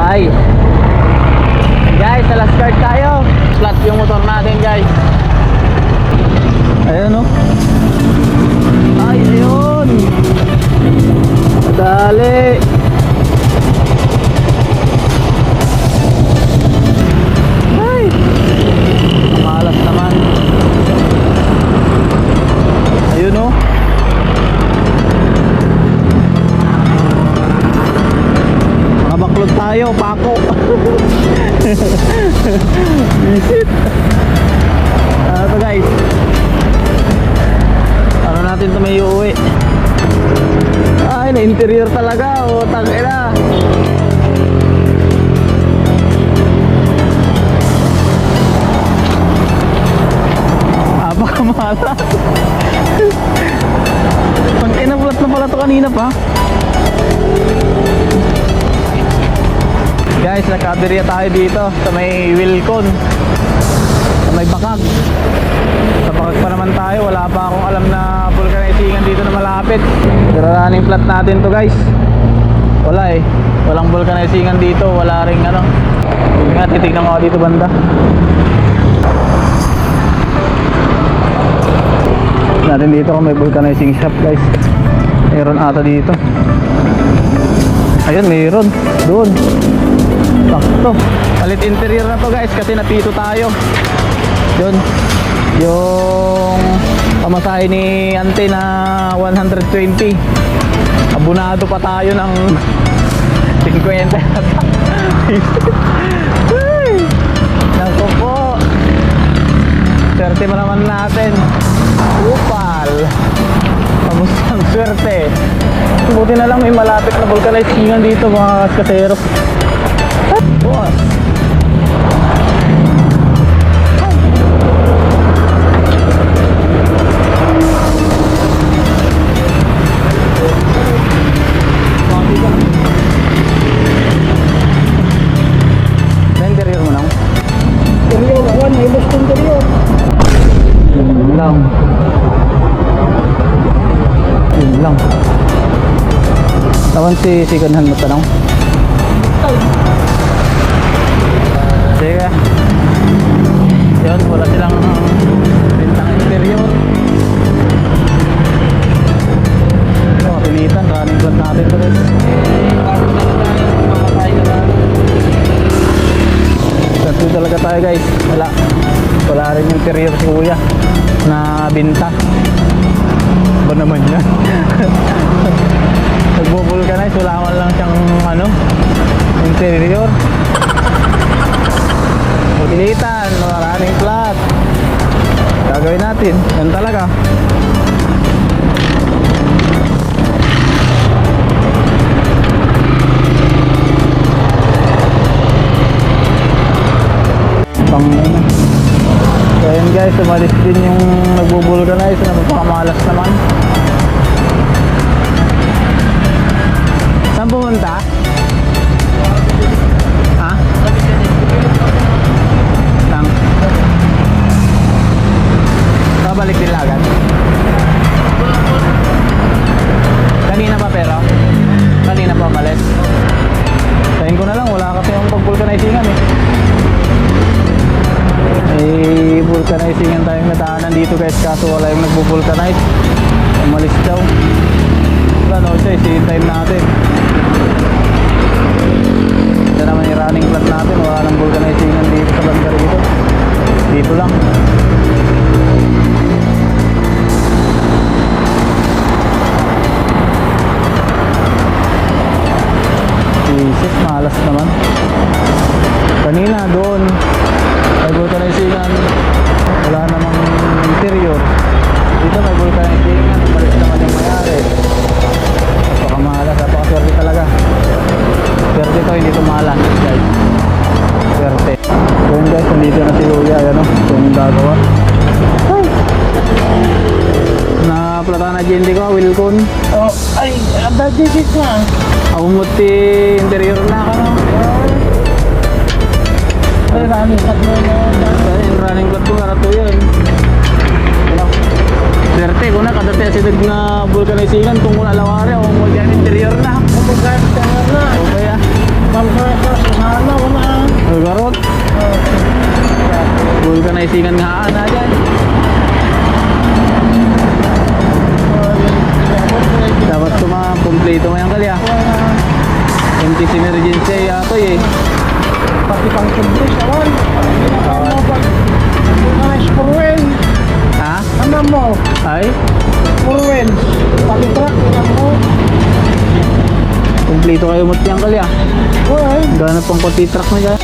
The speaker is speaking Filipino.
bahay. Guys, sa last card tayo. Flat yung motor natin, guys. Ayun, oh. Ay, ayun. Dali. Ay. Malas naman. Ayun, oh. Nakabaklod tayo, pako. Visit. Ito guys, ano natin ito may uuwi. Ay, na interior talaga. O, tangina. Malas. Pag inablat na pala ito kanina pa. Guys, nagkaberya tayo dito sa may Wilcon, sa may Bakag. Sa Bakag pa naman tayo. Wala pa akong alam na vulcanizingan dito na malapit. Pero running flat natin to guys. Wala eh, walang vulcanizingan dito. Wala ring ano. Hindi nga, titignan ko dito banda. Natin dito kung may vulcanizing shop guys. Meron ata dito. Ayun, meron. Doon. Sakto. Palit interior na to guys kasi napito tayo. Yun. Yung pamasahe ni ante na 120. Abunado pa tayo ng 50. Naku po. Swerte mo naman natin. Upal. Kamusang swerte. Buti na lang may malapit na vulcanizingan dito mga kaskasero. Boss. Interior mo lang. Interior ako, naibos ko interior. Yun lang. Yun lang. Tawan si second hand mo tanong. Sige. Yun, wala silang bintang interior. Ito, pilitan, running flat natin ito guys. Kasi talaga tayo guys. Wala rin interior si kuya na binta. Ba naman yan? Nagbubulkanize, wala man lang siyang ano, interior. Pilitan, maraming flat. Gagawin natin, yan talaga. Pangina. So yun guys, umalis din yung nagbubulkanize na mapakamalas naman. Saan pumunta? Ha? Saan? Babalik din agad? Kanina pa pero? Kanina pa umalis? Sayin ko na lang, wala kasi yung pag-vulcanizingan eh. May vulcanizingan tayong nadaanan dito guys, kaso wala yung nagbo-vulcanize. Umalis daw. Ano siya, i-save time natin. Ito naman yung running flat natin. Wala nang vulcanizingan dito sa banda rito. Dito lang. Isip, malas naman. Kanina doon may vulcanizingan, wala namang interior. Dito may vulcanizingan, umalis naman yung mayari. Napakamalas, napakaswerte talaga. Swerte to, hindi to malas guys. Swerte. So yun guys, nandito na si Kuya. Ayan o, ito yung gagawa. Ay! Naplata na GND ko, Wilcon. Oh, ay, abadidit na. Umuti interior na ka no? Ay, running flat mo na. Ay, running flat ko nga to yun. Swerte ko na, kada tesidag na vulcanizingan kung wala lawari o mo dyan interior na. Kumagana ka na. O kaya, Mamaya ka sa Garot. Vulcanizing nga na dyan. Dapat kumpleto mo yan kalya. MTC emergency ato eh. Pati pang tubos, awan. Nice, Purwell. Ha? Ano mo? Ay? Purwell. Pati truck, ano mo? Kumpleto kayo mo yan kalya. Well, Gano'n pang konti truck na dyan.